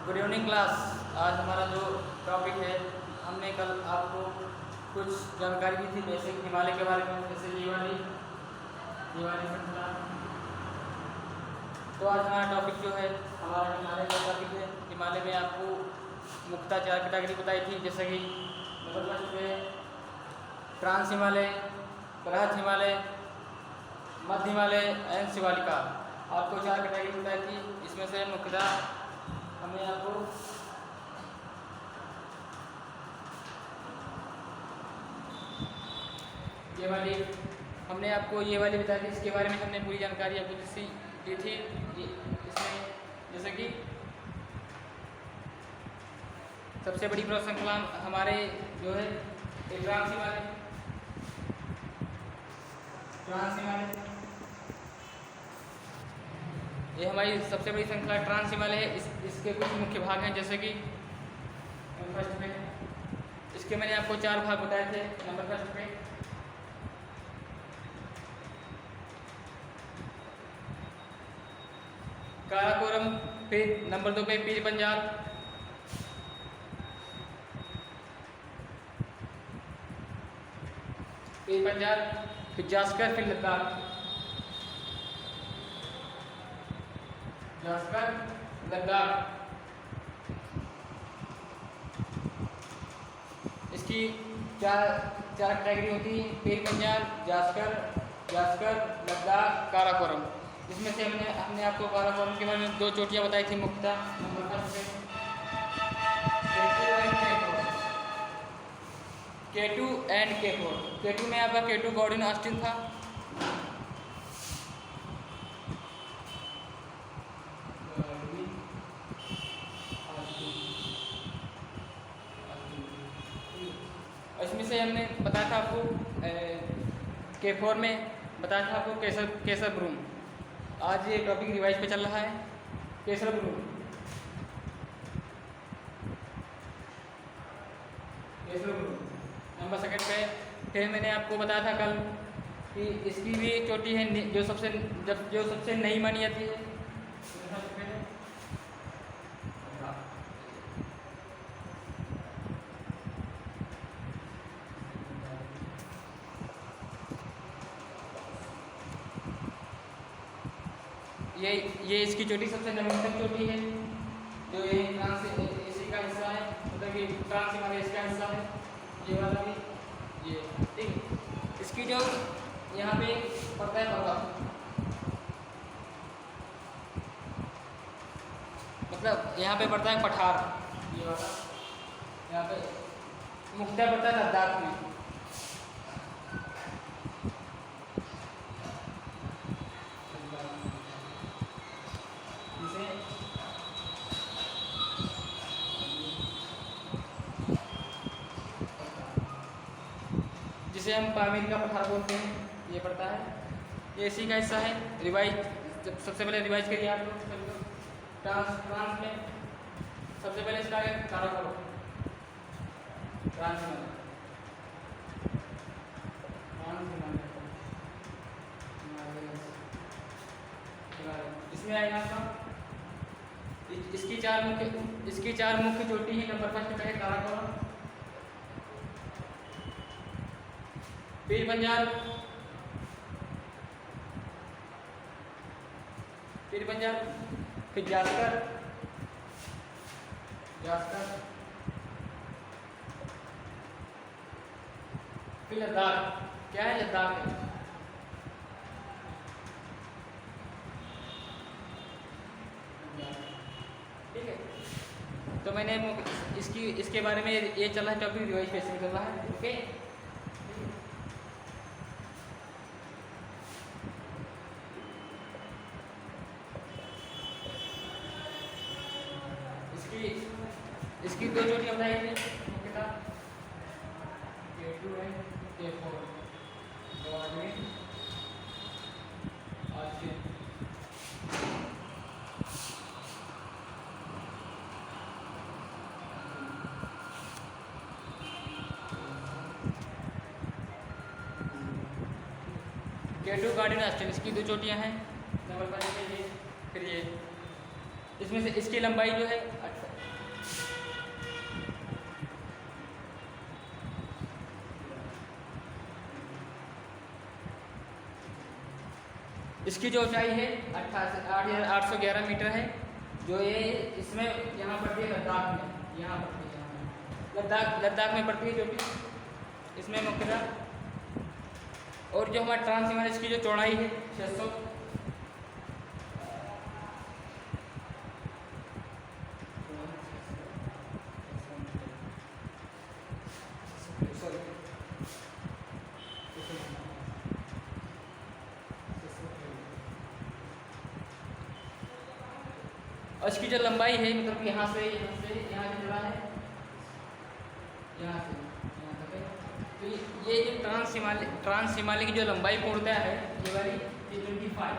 Good evening class. आज हमारा जो टॉपिक है, हमने कल आपको कुछ जानकारी दी थी बेसिक हिमालय के बारे में, जैसे ये वाली श्रृंखला। तो आज हमारा टॉपिक जो है, हमारा हिमालय का टॉपिक है। हिमालय में आपको मुख्यतः 4 कैटेगरी बताई थी, जैसे कि नंबर फर्स्ट पे ट्रांस हिमालय, बृहद हिमालय, मध्य हिमालय एंड शिवालिका। आपको 4 कैटेगरी बताई थी। इसमें से मुख्यतः हमने आपको ये वाली बताई थी। इसके बारे में हमने पूरी जानकारी आपको दी थी। इसमें जैसे कि सबसे बड़ी प्रश्न श्रृंखला हमारे जो है ट्रांस हिमालय, ये हमारी सबसे बड़ी श्रृंखला ट्रांस हिमालय है। इसके कुछ मुख्य भाग हैं, जैसे कि फर्स्ट में इसके मैंने आपको 4 भाग बताए थे। नंबर फर्स्ट पे काराकोरम, फिर नंबर 2 पे पीर पंजाल, फिर जास्कर, फिर लद्दाख। इसकी चार कैटेगरी होती है: पीर पंजाल, जास्कर, लद्दाख, काराकोरम। इसमें से हमने आपको काराकोरम के बारे में 2 चोटियां बताई थी मुख्यतः। नंबर फर्स्ट पे K2 एंड K4। K2 में आपका K2 गॉर्डन ऑस्टिन था। इसमें से हमने बताया था आपको K4 में बताया था आपको केसर ब्रूम। आज ये टॉपिक रिवाइज पे चल रहा है, केसर ब्रूम। नंबर सेकंड पे फिर मैंने आपको बताया था कल कि इसकी भी एक चोटी है जो सबसे नई मानी जाती है। ये इसकी चोटी सबसे नवीनतम चोटी है, जो ये ट्रांस एसी का हिस्सा है, मतलब कि ट्रांस हिमालय इसका हिस्सा है। ये वाला भी ये ठीक है। इसकी जो यहाँ पे पड़ता है पर्वत, मतलब यहाँ पे पड़ता है पठार, ये वाला यहाँ पे मुख्यतः पड़ता है लद्दाख में। जिसे हम पामीर का पठार बोलते हैं, ये पड़ता है। ये इसी का हिस्सा है। सबसे पहले रिवाइज करिए आप लोग। ट्रांस में सबसे पहले इसका है काराकोरम, ट्रांस हिमालय। इसमें आएगा आपका इसकी चार मुख्य चोटी है। नंबर फर्स्ट पे है काराकोरम, पीर पंजाल, फिर जास्कर, फिर लद्दाख। क्या है लद्दाख? ठीक है। तो मैंने इसके बारे में ये चल रहा है टॉपिक, रिवाइज कैसे चल रहा है। ओके, इसकी 2 चोटियां बताई थी मुख्यतः, K2 है, K4। K2 गार्डन ऑस्टिन, इसकी 2 चोटियां हैं। नंबर 5 पे ये, फिर ये। इसमें से इसकी लंबाई जो है इसकी जो ऊंचाई है 8,811 मीटर है। जो ये इसमें यहाँ पड़ती है लद्दाख में, यहाँ पड़ती है, लद्दाख में पड़ती है चोटी इसमें मुख्यतः। और जो हमारा ट्रांस हिमालय इसकी जो चौड़ाई है 600 और इसकी जो लंबाई है मतलब यहाँ से यहाँ चला है, यहाँ से यहाँ तक है। तो ये जो ट्रांस हिमालय की जो लंबाई पूर्णतः है ये वाली 25।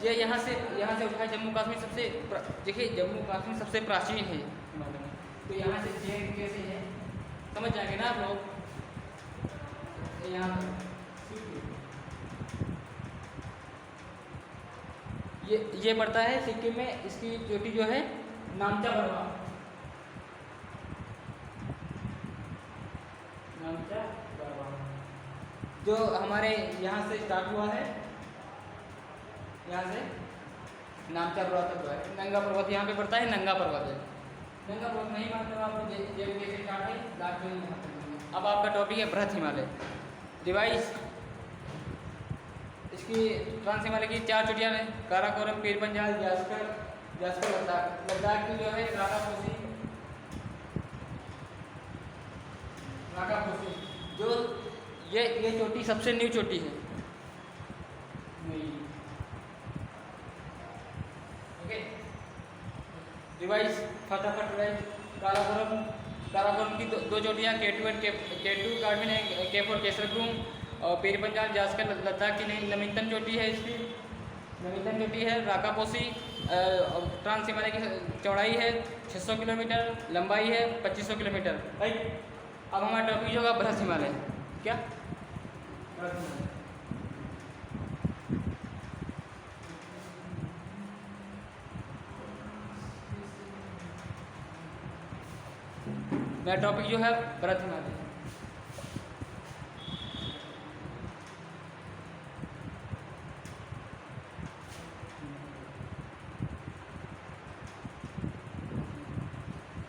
ये यहाँ से उठा है। जम्मू कश्मीर सबसे देखिए जम्मू कश्मीर सबसे प्राचीन है हिमालय में। तो यहाँ से कैसे है समझ जाएंगे ना आप लोग। यहाँ ये पड़ता है सिक्किम में। इसकी चोटी जो है नामचा बरवा, जो हमारे यहाँ से स्टार्ट हुआ है, यहाँ से नामचा पर्वत तक है। नंगा पर्वत यहाँ पे पड़ता है, नंगा पर्वत है। नंगा पर्वत नहीं मानते हो आपको, जैसे स्टार्ट है लास्ट में। अब आपका टॉपिक है बृहत हिमालय डिवाइस। इसकी ट्रांस हिमालय की 4 चोटियाँ हैं, काराकोरम, पीर पंजाल, जास्कर लद्दाख की जो है राकापोसी। जो ये चोटी सबसे न्यू चोटी है। ओके रिवाइज फटाफट रिवाइज। काराकोरम की दो चोटियाँ K2 कार्बन है, K4 केसरग्रुम। और पीर पंजाल जास्कर लद्दाख की नवीनतम चोटी है। इसकी नवीनतम चोटी है राकापोसी। ट्रांस हिमालय की चौड़ाई है 600 किलोमीटर, लंबाई है 2500 किलोमीटर। राइट। अब हमारा टॉपिक होगा बृहत हिमालय। क्या बृहत हिमालय? मेरा टॉपिक जो है बृहत हिमालय।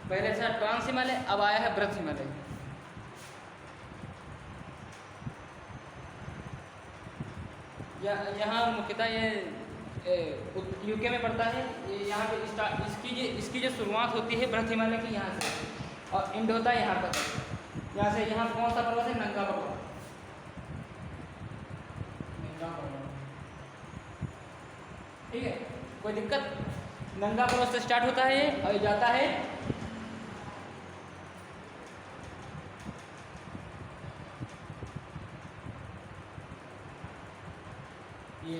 पहले था ट्रांस हिमालय, अब आया है बृहत हिमालय। यहाँ मुख्यतः ये यूके में पड़ता है। यहाँ पे इसकी जो शुरुआत होती है बृहत हिमालय की यहाँ से, और एंड होता है यहाँ पर। यहाँ से यहाँ कौन सा पर्वत है? नंगा पर्वत। ठीक है, कोई दिक्कत? नंगा पर्वत से स्टार्ट होता है और जाता है ये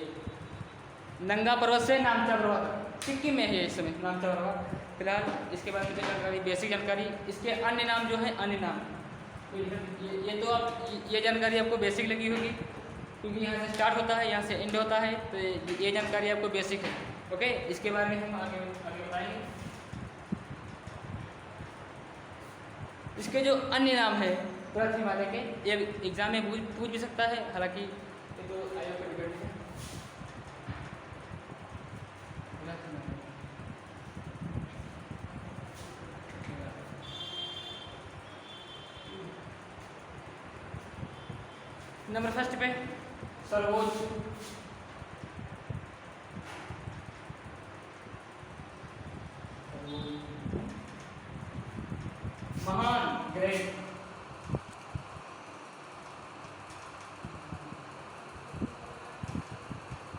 नंगा पर्वत से नामचा पर्वत। सिक्किम में है इस समय नामचा पर्वत। फिलहाल इसके बारे में जानकारी, बेसिक जानकारी। इसके अन्य नाम जो है, अन्य नाम ये तो आप ये जानकारी आपको बेसिक लगी होगी, क्योंकि यहाँ से स्टार्ट होता है, यहाँ से एंड होता है। तो ये जानकारी आपको बेसिक है। ओके, इसके बारे में हम आगे बताएंगे। इसके जो अन्य नाम है बृहत हिमालय के, ये एग्जाम में पूछ भी सकता है। हालांकि ये तो आयोग का डिबेट है। नंबर फर्स्ट पे सर्वोच्च महान ग्रेट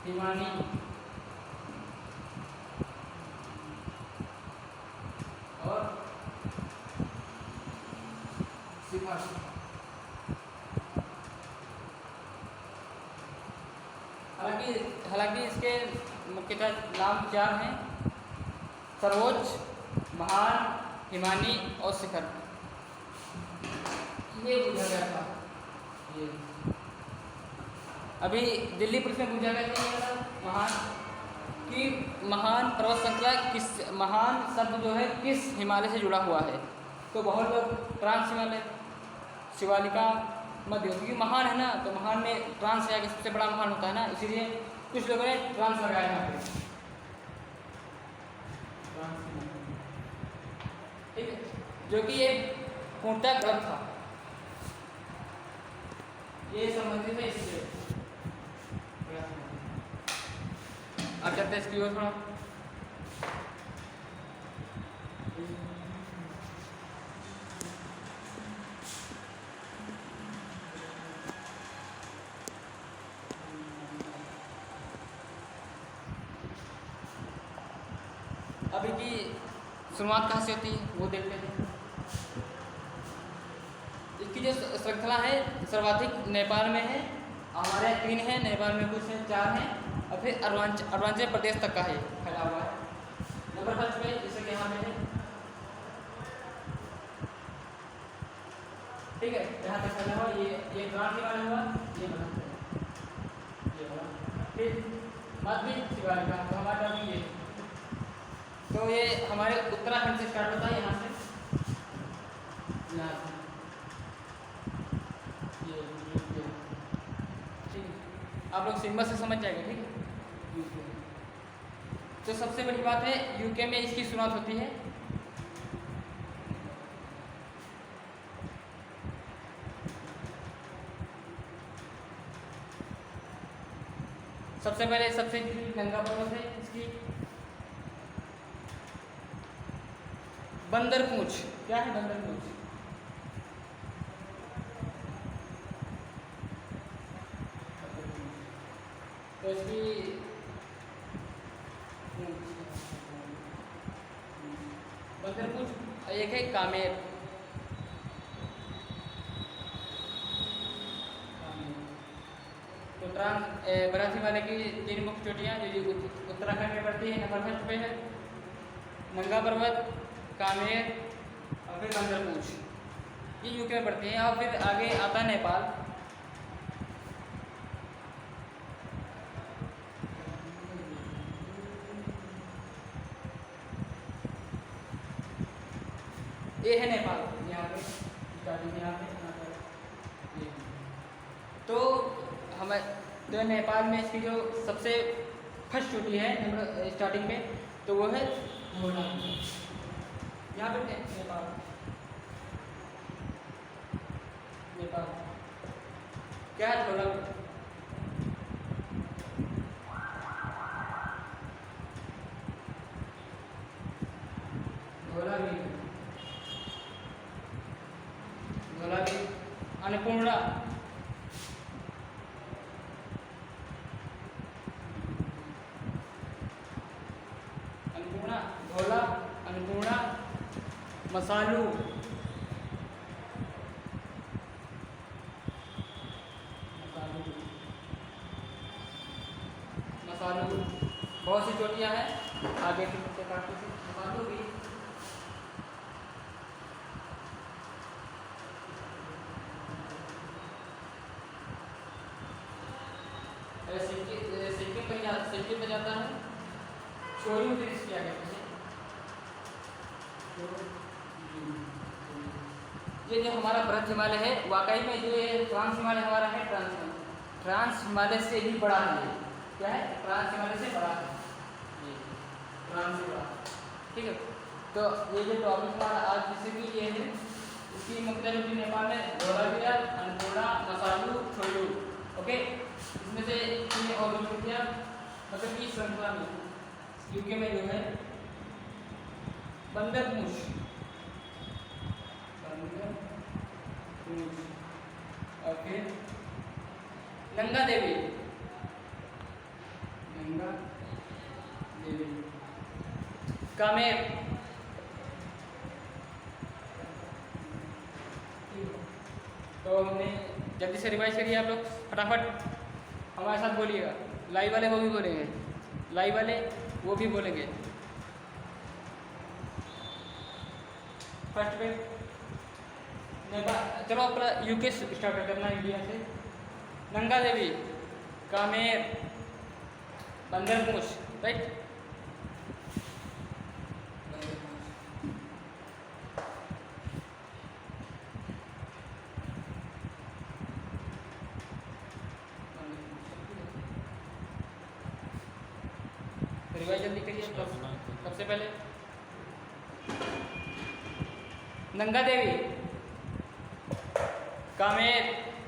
हिमानी और शिखर। हालांकि इसके मुख्यतः नाम 4 हैं: सर्वोच्च, महान, हिमानी और शिखर। ये पूछा गया था। ये अभी दिल्ली पुलिस में पूछा गया था महान की महान पर्वत संख्या किस, महान शब्द जो है किस हिमालय से जुड़ा हुआ है। तो बहुत लोग ट्रांस हिमालय, शिवालिका, मत दियो, क्योंकि महान है ना, तो महान में ट्रांस है कि सबसे बड़ा महान होता है ना, इसीलिए कुछ लोगों ने ट्रांस लगाया यहाँ पे। ठीक है, जो कि ये पूर्णतः गलत था, ये संबंधित है इससे। अब चलते हैं इसकी ओर थोड़ा। अब इनकी शुरुआत कहाँ से होती है वो देखते हैं। इसकी जो श्रृंखला है सर्वाधिक नेपाल में है, हमारे यहाँ 3 है, नेपाल में कुछ है 4 हैं, और फिर अरुणाचल प्रदेश तक का है फैला हुआ है। नंबर 1 पे जैसे कि यहाँ पे है, ठीक है, यहाँ तक फैला हुआ, ये ट्रांस हिमालय हुआ, ये बना, फिर मध्य शिवालिक का, तो हमारा टॉपिक ये, तो ये हमारे उत्तराखंड से स्टार्ट होता है, यहाँ से ठीक है, आप लोग सिंबल से समझ जाएंगे, ठीक है। तो सबसे बड़ी बात है यूके में इसकी शुरुआत होती है। सबसे पहले सबसे गंगा पर्वत है इसकी, बंदर पूंछ, क्या है बंदर पूंछ, तो इसकी बंदर पूंछ, एक है कामेर, तो बरासी वाले की 3 मुख्य चोटियाँ जो उत्तराखंड में पड़ती है। नंबर 1 पे है नंगा पर्वत, कामेर और फिर बंदर पूंछ, ये यूके में पड़ती हैं। और फिर आगे आता है नेपाल, ये है नेपाल, यहाँ पे स्टार्टिंग यहाँ पे, तो हमें तो नेपाल में इसकी जो सबसे फर्स्ट चोटी है स्टार्टिंग में, तो वो है धोला, यहाँ पे नेपाल, नेपाल क्या है धोला, धोला भी, धोला भी, अन्नपूर्णा, धोला, अन्नपूर्णा, मसालू, मसालू बहुत सी चोटियाँ हैं, आगे की से काटते से मसालू भी, सिक्किम में जाता है, छोरू फिर इसकी आगे पीछे, ये जो हमारा ब्रज हिमालय है, वाकई में जो ये ट्रांस हिमालय हमारा है, ट्रांस हिमालय से भी बड़ा है, क्या है, ट्रांस हिमालय से बड़ा है, ट्रांस से बड़ा, ठीक है। तो ये जो टॉपिक हमारा आज जिसे भी ये है, इसकी मुख्य रूप नेपाल में धोलावीरा, अन्नपूर्णा, मसालू, छोरू, ओके। इसमें से 3 और चोटियाँ मतलब कि श्रृंखला में यूके में जो है बंदर पूंछ, और फिर नंगा देवी, नंगा देवी, कामेर, तो हमने जल्दी से रिवाइज करिए आप लोग फटाफट, हमारे साथ बोलिएगा, लाइव वाले वो भी बोलेंगे, लाइव वाले वो भी बोलेंगे। फर्स्ट पे नेपाल, चलो अपना यूके स्टार्ट करना इंडिया से, नंगा देवी, कामेर, बंदर पूंछ, राइट, रिवाइज जल्दी करिए। सबसे पहले नंगा देवी, कामेर,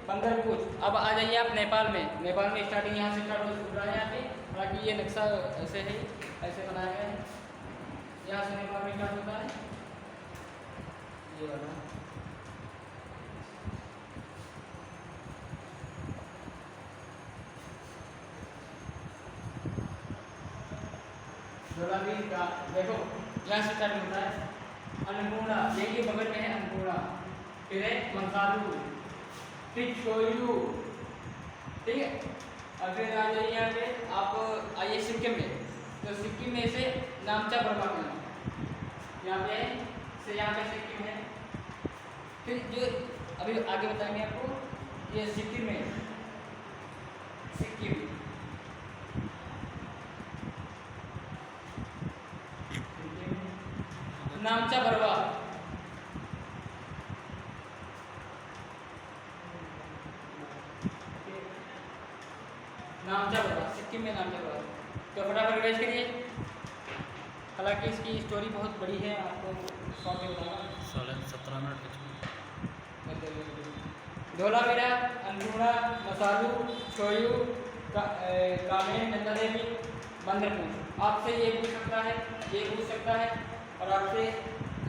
बंदरपूछ। अब आ जाइए आप नेपाल में। नेपाल में स्टार्टिंग यहाँ से स्टार्ट हो रहा है यहाँ पे। हालांकि ये नक्शा ऐसे है, ऐसे बनाया गया है। यहाँ से नेपाल में स्टार्ट होता है ये वाला। धोलावीर का देखो यहाँ से स्टार्ट होता है। अन्नपूर्णा, यही बगल में है अन्नपूर्णा। फिर है मंसालू, फिर छोयू, ठीक है। और फिर आ जाइए यहाँ पे आप आइए सिक्किम में। तो सिक्किम में से नामचा बर्मा में यहाँ पे से यहाँ पे सिक्किम है। फिर जो अभी आगे बताएंगे आपको, ये सिक्किम में सिक्किम, नामचा बरवा, नामचा बरवा, सिक्किम में नामचा बरवा। तो फटाफट रिवाइज करिए। हालांकि इसकी स्टोरी बहुत बड़ी है, आपको शॉर्ट में बताऊंगा। 17 मिनट धोलावीरा, अन्नपूर्णा, मसालू, छोयू, कामेर, नंदा देवी, बंदरपूछ। आपसे ये पूछ सकता है, ये पूछ सकता है, और आपसे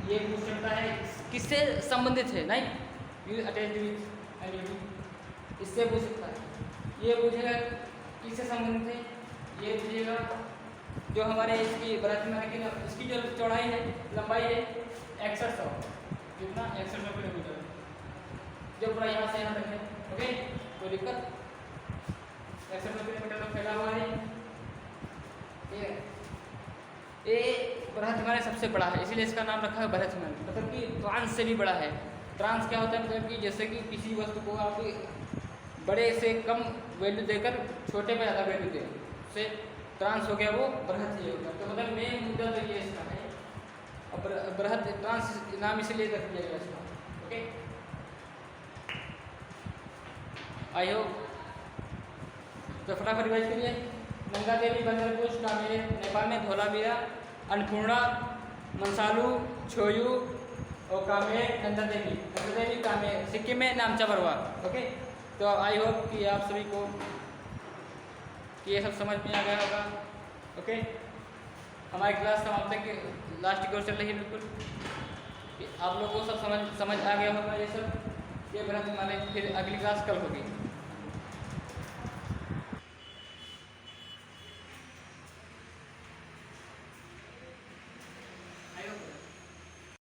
ये पूछ सकता है किससे संबंधित है, नहीं यू अटैच विथ एनी, इससे पूछ सकता है। ये पूछेगा किससे संबंधित है, ये पूछेगा जो हमारे इसकी बरातमाला की इसकी जो चौड़ाई है, लंबाई है 6100, कितना 6100 किलोमीटर, जो पूरा यहाँ से यहाँ तक है। ओके, कोई दिक्कत? 6100 किलोमीटर तक फैला हुआ है। ये बृहद हिमालय सबसे बड़ा है, इसीलिए इसका नाम रखा है बृहद हिमालय, मतलब कि ट्रांस से भी बड़ा है। ट्रांस क्या होता है, मतलब कि जैसे कि किसी वस्तु को आप बड़े से कम वैल्यू देकर छोटे में ज़्यादा वैल्यू दें, उससे ट्रांस हो गया, वो बृहद ही होगा। तो मतलब मेन मुद्दा तो ये इसका है। और बृहद ट्रांस नाम इसलिए रख दिया गया इसका। Okay, I hope. तो फटाफट रिवाइज करिए। नंगा देवी, बंदरपूछ, कामेर नेपाल में, धोलावीरा, अन्नपूर्णा, मंसालू, छोयू और कामेर, नंदा देवी कामेर, सिक्किम में नामचा बरवा। ओके, तो आई होप कि आप सभी को ये सब समझ में आ गया होगा। ओके, हमारी क्लास समाप्त तक लास्ट की ओर चल रही है बिल्कुल। आप लोगों को सब समझ आ गया होगा ये सब, ये बृहद हिमालय। फिर अगली क्लास कल होगी।